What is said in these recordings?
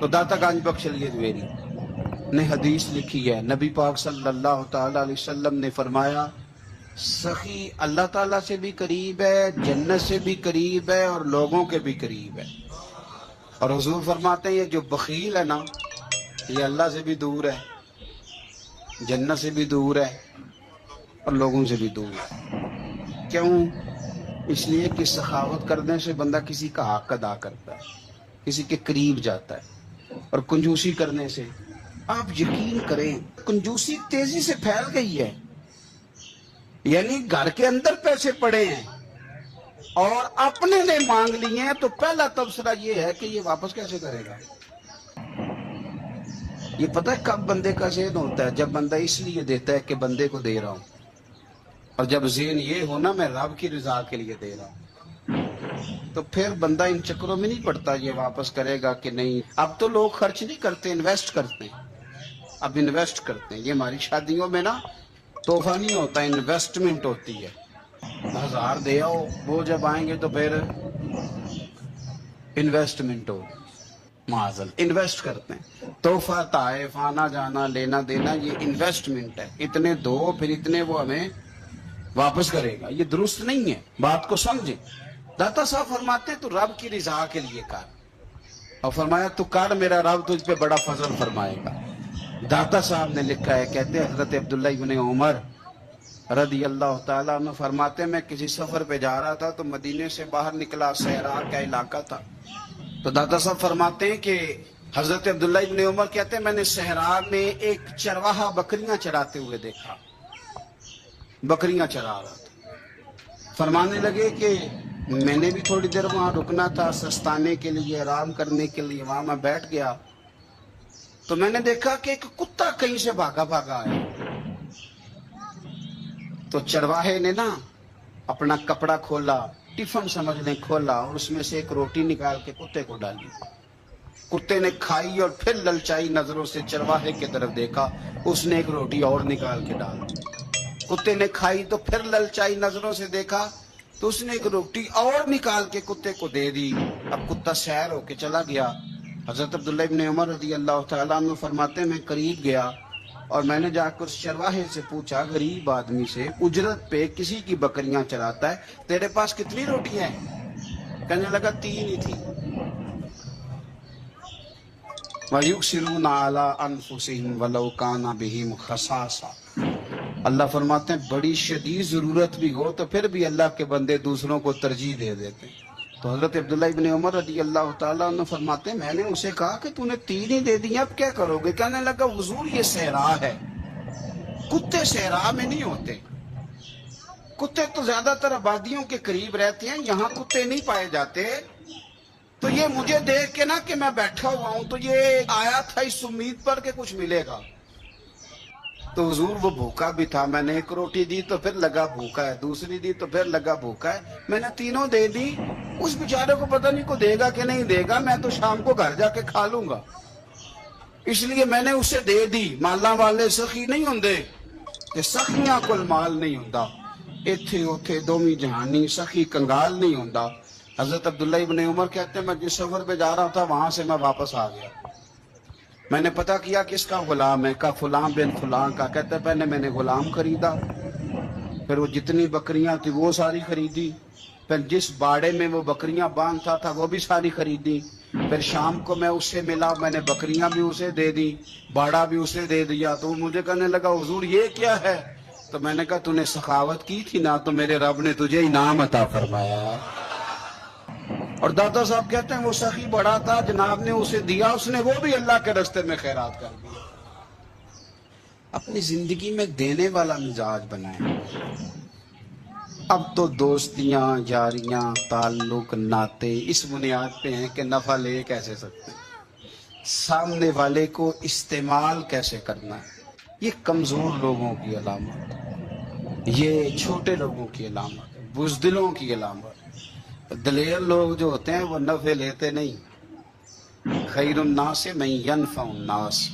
تو داتا گنج بخش علی حجویری نے حدیث لکھی ہے، نبی پاک صلی اللہ تعالی علیہ وسلم نے فرمایا سخی اللہ تعالیٰ سے بھی قریب ہے، جنت سے بھی قریب ہے اور لوگوں کے بھی قریب ہے۔ اور حضور فرماتے ہیں یہ جو بخیل ہے نا یہ اللہ سے بھی دور ہے، جنت سے بھی دور ہے اور لوگوں سے بھی دور ہے۔ کیوں؟ اس لیے کہ سخاوت کرنے سے بندہ کسی کا حق ادا کرتا ہے، کسی کے قریب جاتا ہے، اور کنجوسی کرنے سے آپ یقین کریں کنجوسی تیزی سے پھیل گئی ہے۔ یعنی گھر کے اندر پیسے پڑے ہیں اور اپنے نے مانگ لیے ہیں تو پہلا تبصرہ یہ ہے کہ یہ واپس کیسے کرے گا۔ یہ پتہ ہے کب بندے کا ذہن ہوتا ہے؟ جب بندہ اس لیے دیتا ہے کہ بندے کو دے رہا ہوں، اور جب ذہن یہ ہونا میں رب کی رضا کے لیے دے رہا ہوں، تو پھر بندہ ان چکروں میں نہیں پڑتا یہ واپس کرے گا کہ نہیں۔ اب تو لوگ خرچ نہیں کرتے، انویسٹ کرتے ہیں۔ اب انویسٹ کرتے ہیں، یہ ہماری شادیوں میں نا تحفہ نہیں ہوتا، انویسٹمنٹ ہوتی ہے۔ 1000 دے آؤ، وہ جب آئیں گے تو پھر انویسٹمنٹ ہو، معذل انویسٹ کرتے ہیں۔ تحفہ تحائف آنا جانا لینا دینا یہ انویسٹمنٹ ہے، اتنے دو پھر اتنے وہ ہمیں واپس کرے گا، یہ درست نہیں ہے۔ بات کو سمجھیں۔ داتا صاحب فرماتے تو رب کی رضا کے لیے کر، اور فرمایا تو کر میرا رب تجھ پہ بڑا فضل فرمائے گا۔ داتا صاحب نے لکھا ہے، کہتے ہیں حضرت عبداللہ ابن عمر رضی اللہ تعالیٰ عنہ فرماتے میں کسی سفر پہ جا رہا تھا تو مدینے سے باہر نکلا، صحرا کا علاقہ تھا، تو داتا صاحب فرماتے ہیں کہ حضرت عبداللہ ابن عمر کہتے ہیں میں نے صحرا میں ایک چرواہا بکریاں چراتے ہوئے دیکھا، بکریاں چرا رہا تھا۔ فرمانے لگے کہ میں نے بھی تھوڑی دیر وہاں رکنا تھا سستانے کے لیے، آرام کرنے کے لیے، وہاں میں بیٹھ گیا تو میں نے دیکھا کہ ایک کتا کہیں سے بھاگا بھاگا آیا، تو چرواہے نے نا اپنا کپڑا کھولا، ٹفن سمجھ لیں کھولا، اور اس میں سے ایک روٹی نکال کے کتے کو ڈالی۔ کتے نے کھائی اور پھر للچائی نظروں سے چرواہے کی طرف دیکھا، اس نے ایک روٹی اور نکال کے ڈال دی۔ کتے نے کھائی تو پھر للچائی نظروں سے دیکھا تو اس نے ایک روٹی اور نکال کے کتے کو دے دی۔ اب کتا سیر ہو کے چلا گیا۔ حضرت عبداللہ ابن عمر رضی اللہ تعالیٰ عنہ فرماتے میں قریب گیا اور میں نے جا کر چرواہے سے پوچھا، غریب آدمی سے، اجرت پہ کسی کی بکریاں چراتا ہے، تیرے پاس کتنی روٹیاں ہیں؟ کہنے لگا 3 ہی تھی۔ وَيُؤْثِرُونَ عَلَىٰ أَنفُسِهِمْ وَلَوْ كَانَ بِهِمْ خَصَاصَةٌ۔ اللہ فرماتے ہیں بڑی شدید ضرورت بھی ہو تو پھر بھی اللہ کے بندے دوسروں کو ترجیح دے دیتے ہیں۔ تو حضرت عبداللہ ابن عمر رضی اللہ تعالیٰ عنہ فرماتے ہیں میں نے اسے کہا کہ تو نے 3 ہی دے دی، اب کیا کرو گے؟ کہنے لگا حضور یہ صحرا ہے، کتے صحرا میں نہیں ہوتے، کتے تو زیادہ تر آبادیوں کے قریب رہتے ہیں، یہاں کتے نہیں پائے جاتے۔ تو یہ مجھے دیکھ کے نا کہ میں بیٹھا ہوا ہوں تو یہ آیا تھا اس امید پر کہ کچھ ملے گا۔ تو حضور وہ بھوکا بھی تھا، میں نے ایک روٹی دی تو پھر لگا بھوکا ہے، دوسری دی تو پھر لگا بھوکا ہے، میں نے تینوں دے دی۔ اس بیچارے کو پتہ نہیں کو دے گا کہ نہیں دے گا، میں تو شام کو گھر جا کے کھا لوں گا، اس لیے میں نے اسے دے دی۔ مالاں والے سخی نہیں ہوندے کہ سخیاں کل مال نہیں ہوندا، ایتھے اوتھے دومی جہانی سخی کنگال نہیں ہوندا۔ حضرت عبداللہ ابن عمر کہتے ہیں میں جس سفر پہ جا رہا تھا وہاں سے میں واپس آ گیا، میں نے پتہ کیا کس کا غلام ہے، کا فلاں بن فلاں کا۔ کہتے ہیں پہلے میں نے غلام خریدا، پھر وہ جتنی بکریاں تھی وہ ساری خریدی، پھر جس باڑے میں وہ بکریاں باندھتا تھا وہ بھی ساری خریدی، پھر شام کو میں اس سے ملا، میں نے بکریاں بھی اسے دے دی، باڑا بھی اسے دے دیا۔ تو وہ مجھے کہنے لگا حضور یہ کیا ہے؟ تو میں نے کہا تو نے سخاوت کی تھی نا تو میرے رب نے تجھے انعام عطا فرمایا۔ اور داتا صاحب کہتے ہیں وہ سخی بڑا تھا، جناب نے اسے دیا، اس نے وہ بھی اللہ کے راستے میں خیرات کر دیا۔ اپنی زندگی میں دینے والا مزاج بنائیں۔ اب تو دوستیاں، یاریاں، تعلق، ناطے اس بنیاد پہ ہیں کہ نفع لے کیسے سکتے ہیں، سامنے والے کو استعمال کیسے کرنا ہے۔ یہ کمزور لوگوں کی علامت ہے، یہ چھوٹے لوگوں کی علامت ہے، بزدلوں کی علامت ہے۔ دلیر لوگ جو ہوتے ہیں وہ نفع لیتے نہیں۔ خیر الناس من ینفع الناس،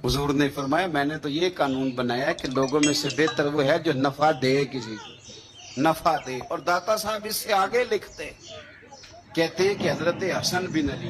حضور نے فرمایا میں نے تو یہ قانون بنایا ہے کہ لوگوں میں سے بہتر وہ ہے جو نفع دے، کسی کو نفع دے۔ اور داتا صاحب اس سے آگے لکھتے کہتے ہیں کہ حضرت حسن بن علی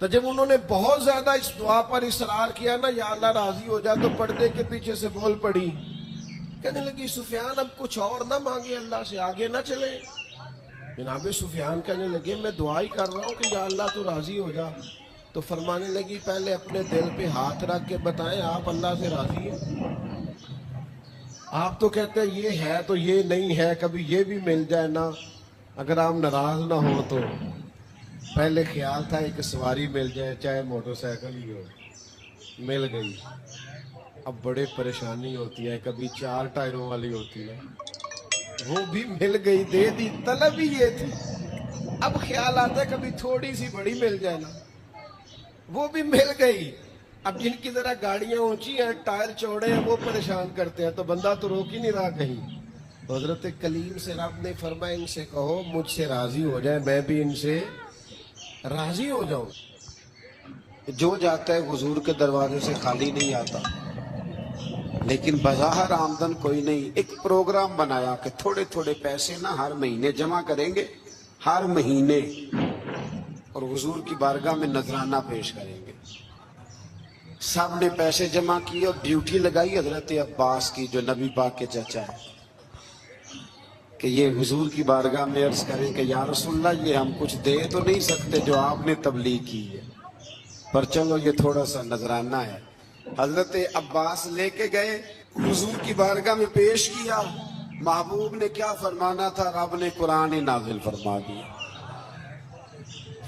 تو جب انہوں نے بہت زیادہ اس دعا پر اصرار کیا نا، یا اللہ راضی ہو جا، تو پردے کے پیچھے سے بول پڑی، کہنے لگی سفیان اب کچھ اور نہ مانگے اللہ سے، آگے نہ چلے۔ جناب سفیان کہنے لگے میں دعا ہی کر رہا ہوں کہ یا اللہ تو راضی ہو جا۔ تو فرمانے لگی پہلے اپنے دل پہ ہاتھ رکھ کے بتائیں آپ اللہ سے راضی ہیں؟ آپ تو کہتے ہیں یہ ہے تو یہ نہیں ہے، کبھی یہ بھی مل جائے نا، اگر آپ ناراض نہ ہو تو۔ پہلے خیال تھا ایک سواری مل جائے، چاہے موٹر سائیکل ہی ہو، مل گئی۔ اب بڑے پریشانی ہوتی ہے، کبھی 4 ٹائروں والی ہوتی ہے، وہ بھی مل گئی، دے دی، طلب ہی یہ تھی۔ اب خیال آتا ہے کبھی تھوڑی سی بڑی مل جائے نا، وہ بھی مل گئی۔ اب جن کی ذرا گاڑیاں اونچی ہیں، ٹائر چوڑے ہیں، وہ پریشان کرتے ہیں، تو بندہ تو روک ہی نہیں رہا کہیں۔ تو حضرت کلیم سے رب نے فرمایا ان سے کہو مجھ سے راضی ہو جائے، میں بھی ان سے راضی ہو جاؤں۔ جو جاتا ہے حضور کے دروازے سے خالی نہیں آتا، لیکن بظاہر آمدن کوئی نہیں۔ ایک پروگرام بنایا کہ تھوڑے تھوڑے پیسے نا ہر مہینے جمع کریں گے، ہر مہینے، اور حضور کی بارگاہ میں نذرانہ پیش کریں گے۔ سب نے پیسے جمع کیے اور ڈیوٹی لگائی حضرت عباس کی، جو نبی پاک کے چچا ہے، کہ یہ حضور کی بارگاہ میں عرض کریں کہ یا رسول اللہ یہ ہم کچھ دے تو نہیں سکتے جو آپ نے تبلیغ کی ہے، پر چلو یہ تھوڑا سا نذرانہ ہے۔ حضرت عباس لے کے گئے، حضور کی بارگاہ میں پیش کیا۔ محبوب نے کیا فرمانا تھا، رب نے قرآن نازل فرما دیا۔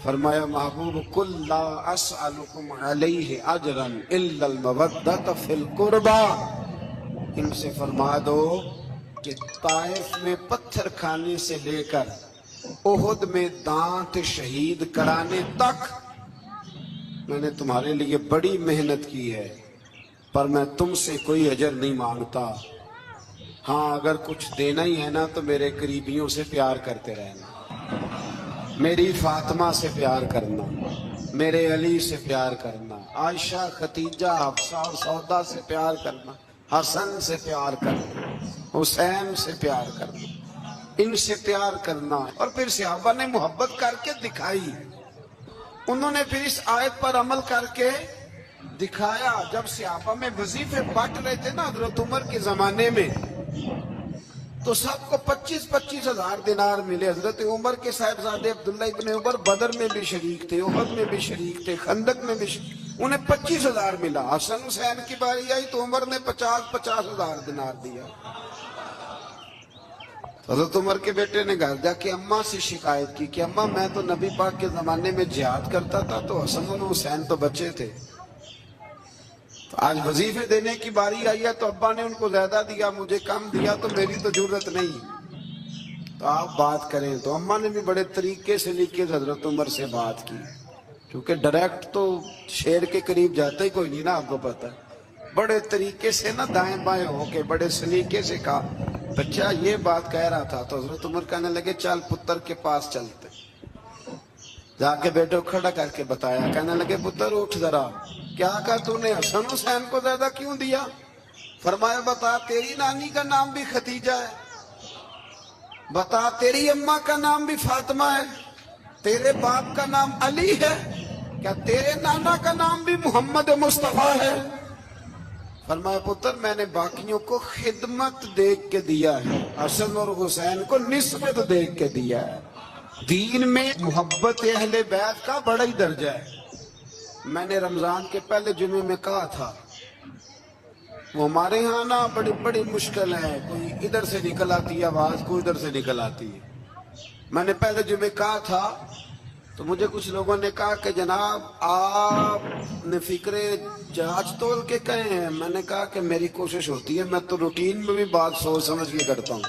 فرمایا محبوب کل لا اسألکم علیہ اجرا الا المودۃ فی القربى، ان سے فرما دو کہ طائف میں پتھر کھانے سے لے کر احد میں دانت شہید کرانے تک میں نے تمہارے لیے بڑی محنت کی ہے، پر میں تم سے کوئی اجر نہیں مانگتا۔ ہاں اگر کچھ دینا ہی ہے نا تو میرے قریبیوں سے پیار کرتے رہنا، میری فاطمہ سے پیار کرنا، میرے علی سے پیار کرنا، عائشہ، ختیجہ، حفصہ اور سودا سے پیار کرنا، حسن سے پیار کرنا، حسین سے پیار کرنا، ان سے پیار کرنا۔ اور پھر صحابہ نے محبت کر کے دکھائی، انہوں نے پھر اس آیت پر عمل کر کے دکھایا۔ جب صحابہ میں وظیفے بانٹ رہے تھے نا حضرت عمر کے زمانے میں، تو سب کو 25-25 ہزار دینار ملے۔ حضرت عمر کے صاحبزادے عبداللہ ابن عمر بدر میں بھی شریک تھے، احد میں بھی شریک تھے، خندق میں بھی شریک، انہیں 25 ہزار ملا۔ حسن حسین کی باری آئی تو عمر نے 50 ہزار دینار دیا۔ حضرت عمر کے بیٹے نے گھر جا کے اماں سے شکایت کی کہ اماں میں تو نبی پاک کے زمانے میں جہاد کرتا تھا تو حسن اور حسین تو بچے تھے، تو آج وظیفے دینے کی باری آئی ہے تو ابا نے ان کو زیادہ دیا، مجھے کم دیا، تو میری تو ضرورت نہیں، تو آپ بات کریں۔ تو اماں نے بھی بڑے طریقے سے لکھ کے حضرت عمر سے بات کی، کیونکہ ڈائریکٹ تو شیر کے قریب جاتا ہی کوئی نہیں نا، آپ کو پتہ ہے، بڑے طریقے سے نا دائیں بائیں ہو کے بڑے سلیقے سے کہا بچہ یہ بات کہہ رہا تھا۔ تو حضرت عمر کہنے لگے چل پتر کے پاس چلتے، جا کے بیٹے کو کھڑا کر کے بتایا، کہنے لگے پتر اٹھ ذرا، کیا کہا تو نے حسن حسین کو زیادہ کیوں دیا؟ فرمایا بتا تیری نانی کا نام بھی ختیجہ ہے، بتا تیری اماں کا نام بھی فاطمہ ہے، تیرے باپ کا نام علی ہے، کیا تیرے نانا کا نام بھی محمد مصطفیٰ ہے؟ فرمایا پتر میں نے باقیوں کو خدمت دیکھ کے دیا ہے، حسن اور حسین کو نسبت دیکھ کے دیا ہے۔ دین میں محبت اہل بیت کا بڑا ہی درجہ ہے۔ میں نے رمضان کے پہلے جمعے میں کہا تھا، وہ ہمارے ہاں نا بڑی بڑی مشکل ہے، کوئی ادھر سے نکل آتی ہے آواز، کوئی ادھر سے نکل آتی ہے۔ میں نے پہلے جمعے کہا تھا تو مجھے کچھ لوگوں نے کہا کہ جناب آپ نے فکرے جانچ تول کے کہے ہیں۔ میں نے کہا کہ میری کوشش ہوتی ہے، میں تو روٹین میں بھی بات سوچ سمجھ کے کرتا ہوں،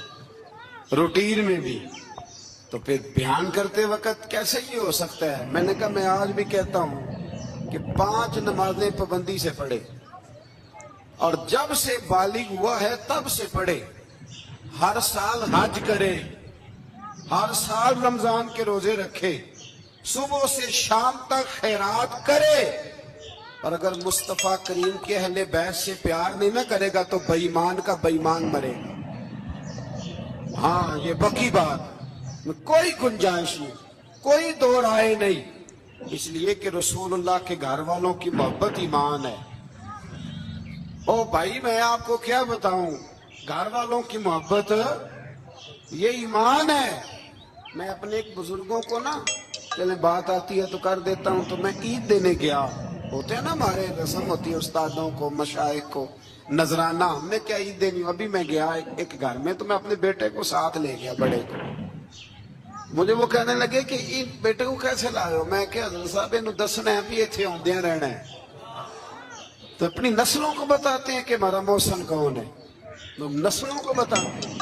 روٹین میں بھی، تو پھر بیان کرتے وقت کیسے یہ ہو سکتا ہے؟ میں نے کہا میں آج بھی کہتا ہوں کہ 5 نمازیں پابندی سے پڑھے، اور جب سے بالغ ہوا ہے تب سے پڑھے، ہر سال حج کرے، ہر سال رمضان کے روزے رکھے، صبح سے شام تک خیرات کرے، اور اگر مصطفیٰ کریم کے اہل بیت سے پیار نہیں نہ کرے گا تو بے ایمان کا بے ایمان مرے گا۔ ہاں یہ پکی بات، کوئی گنجائش نہیں، کوئی دو رائے نہیں۔ اس لیے کہ رسول اللہ کے گھر والوں کی محبت ایمان ہے۔ او بھائی میں آپ کو کیا بتاؤں، گھر والوں کی محبت یہ ایمان ہے۔ میں اپنے ایک بزرگوں کو نا چلے بات آتی ہے تو کر دیتا ہوں، تو میں عید دینے گیا، ہوتے ہیں نا ہمارے رسم ہوتی ہے استادوں کو مشائخ کو نذرانہ، ہم نے کیا عید دینی، ابھی میں گیا ایک گھر میں تو میں اپنے بیٹے کو ساتھ لے گیا بڑے کو، مجھے وہ کہنے لگے کہ عید بیٹے کو کیسے لائے ہو، میں کہ حضرت صاحب انہوں دسنا ہے بھی اتنے آدھے رہنا ہے، تو اپنی نسلوں کو بتاتے ہیں کہ ہمارا محسن کون ہے، لوگ نسلوں کو بتاتے ہیں۔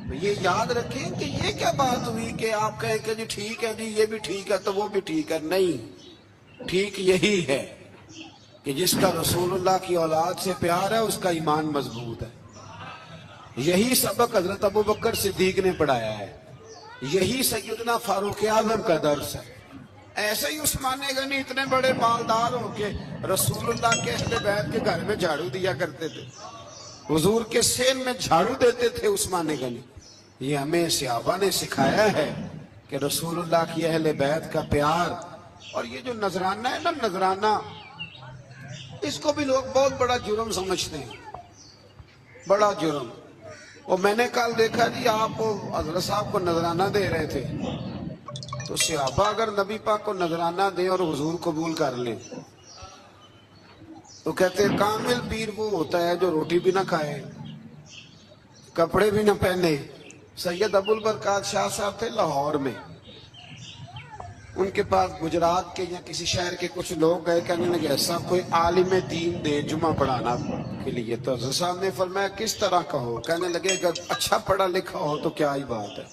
تو یہ یاد رکھیں کہ یہ کیا بات ہوئی کہ آپ کہیں کہ جی ٹھیک ہے جی یہ بھی ٹھیک ہے تو وہ بھی ٹھیک ہے، نہیں، ٹھیک یہی ہے کہ جس کا رسول اللہ کی اولاد سے پیار ہے اس کا ایمان مضبوط ہے۔ یہی سبق حضرت ابو بکر صدیق نے پڑھایا ہے، یہی سیدنا فاروق اعظم کا درس ہے۔ ایسے ہی عثمان غنی اتنے بڑے مالدار ہو کے رسول اللہ کے اہل بیت کے گھر میں جھاڑو دیا کرتے تھے، حضور کے سین میں جھاڑو دیتے تھے عثمان غنی۔ یہ ہمیں صحابہ نے سکھایا ہے کہ رسول اللہ کی اہل بیت کا پیار، اور یہ جو نذرانہ ہے نا نذرانہ، اس کو بھی لوگ بہت بڑا جرم سمجھتے ہیں، بڑا جرم۔ اور میں نے کل دیکھا جی آپ حضرت صاحب کو نذرانہ دے رہے تھے، تو صحابہ اگر نبی پاک کو نذرانہ دیں اور حضور قبول کر لیں تو کہتے ہیں کامل پیر وہ ہوتا ہے جو روٹی بھی نہ کھائے کپڑے بھی نہ پہنے۔ سید ابو البرکات شاہ صاحب تھے لاہور میں، ان کے پاس گجرات کے یا کسی شہر کے کچھ لوگ گئے، کہنے لگے ایسا کوئی عالم دین دے جمعہ پڑھانا کے لیے، تو حضرت صاحب نے فرمایا کس طرح کا ہو، کہنے لگے اگر اچھا پڑھا لکھا ہو تو کیا ہی بات ہے،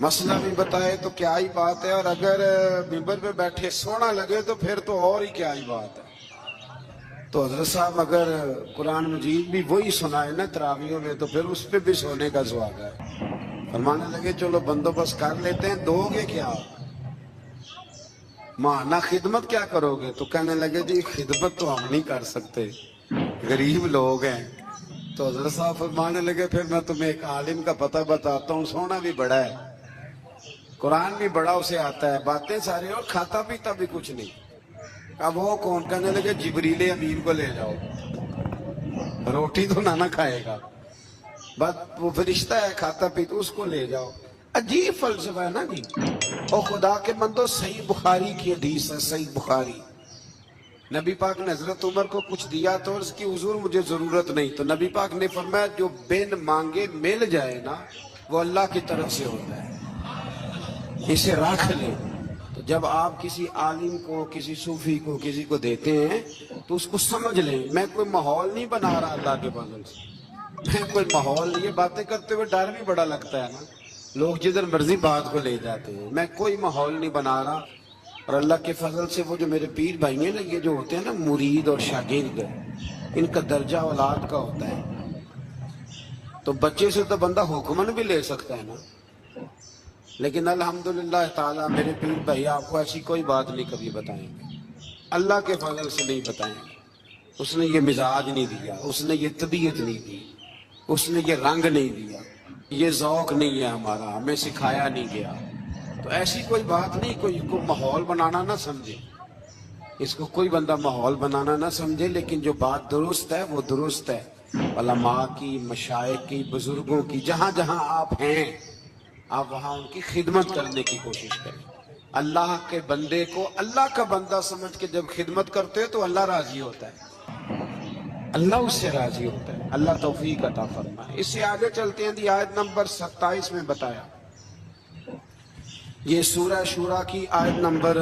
مسئلہ بھی بتائے تو کیا ہی بات ہے، اور اگر ممبر پہ بیٹھے سونا لگے تو پھر تو اور ہی کیا ہی بات ہے۔ تو حضرت صاحب اگر قرآن مجید بھی وہی سنائے نا تراویحوں میں تو پھر اس پہ بھی سونے کا سواد ہے۔ فرمانے لگے چلو بندوبست کر لیتے ہیں، دو گے کیا، مانا خدمت کیا کرو گے، تو کہنے لگے جی خدمت تو ہم نہیں کر سکتے، غریب لوگ ہیں۔ تو حضرت صاحب فرمانے لگے پھر میں تمہیں ایک عالم کا پتہ بتاتا ہوں، سونا بھی بڑا ہے، قرآن بھی بڑا اسے آتا ہے، باتیں ساری اور کھاتا پیتا بھی کچھ نہیں۔ اب وہ کون، کہنے لگے جبریل امین کو لے جاؤ، روٹی تو نہ کھائے گا، بس وہ فرشتہ ہے کھاتا پیتا، اس کو لے جاؤ۔ عجیب فلسفہ ہے نا جی۔ اور خدا کے بندو صحیح بخاری کی حدیث ہے، صحیح بخاری، نبی پاک نے حضرت عمر کو کچھ دیا تو اس کی حضور مجھے ضرورت نہیں، تو نبی پاک نے فرمایا جو بن مانگے مل جائے نا وہ اللہ کی طرف سے ہوتا ہے، اسے رکھ لیں۔ تو جب آپ کسی عالم کو کسی صوفی کو کسی کو دیتے ہیں تو اس کو سمجھ لیں، میں کوئی ماحول نہیں بنا رہا اللہ کے فضل سے، میں کوئی ماحول، یہ باتیں کرتے ہوئے ڈر بھی بڑا لگتا ہے نا، لوگ جدھر مرضی بات کو لے جاتے ہیں، میں کوئی ماحول نہیں بنا رہا، اور اللہ کے فضل سے وہ جو میرے پیر بھائی ہیں نا، یہ جو ہوتے ہیں نا مرید اور شاگرد، ان کا درجہ اولاد کا ہوتا ہے، تو بچے سے تو بندہ حکمن بھی لے سکتا ہے نا، لیکن الحمدللہ تعالیٰ میرے پیر بھائی آپ کو ایسی کوئی بات نہیں کبھی بتائیں گے، اللہ کے فضل سے نہیں بتائیں گے، اس نے یہ مزاج نہیں دیا، اس نے یہ طبیعت نہیں دی، اس نے یہ رنگ نہیں دیا، یہ ذوق نہیں ہے ہمارا، ہمیں سکھایا نہیں گیا، تو ایسی کوئی بات نہیں، کوئی کو ماحول بنانا نہ سمجھے، اس کو کوئی بندہ ماحول بنانا نہ سمجھے، لیکن جو بات درست ہے وہ درست ہے، علماء کی، مشائخ کی، بزرگوں کی، جہاں جہاں آپ ہیں آپ وہاں ان کی خدمت کرنے کی کوشش کریں۔ اللہ کے بندے کو اللہ کا بندہ سمجھ کے جب خدمت کرتے ہیں تو اللہ راضی ہوتا ہے، اللہ اس سے راضی ہوتا ہے، اللہ توفیق عطا فرمائے۔ اس سے آگے چلتے ہیں، دی آیت نمبر 27 میں بتایا، یہ سورہ شورا کی آیت نمبر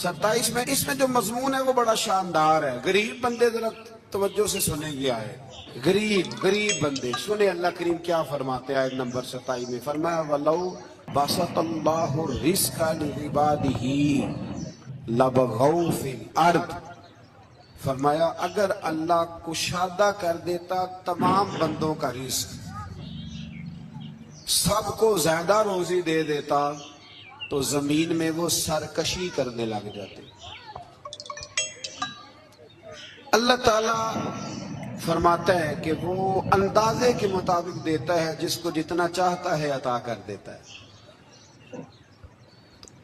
27 میں، اس میں جو مضمون ہے وہ بڑا شاندار ہے۔ غریب بندے ذرا توجہ سے سنیں گے آیت، غریب بندے سنیں اللہ کریم کیا فرماتے ہیں۔ آیت نمبر 27 میں فرمایا وَلَوْ بَسَطَ اللَّهُ الرِّزْقَ لِعِبَادِهِ لَبَغَوْا فِي الْأَرْضِ، فرمایا اگر اللہ کشادہ کر دیتا تمام بندوں کا رزق، سب کو زیادہ روزی دے دیتا تو زمین میں وہ سرکشی کرنے لگ جاتے۔ اللہ تعالیٰ فرماتا ہے کہ وہ اندازے کے مطابق دیتا ہے، جس کو جتنا چاہتا ہے عطا کر دیتا ہے۔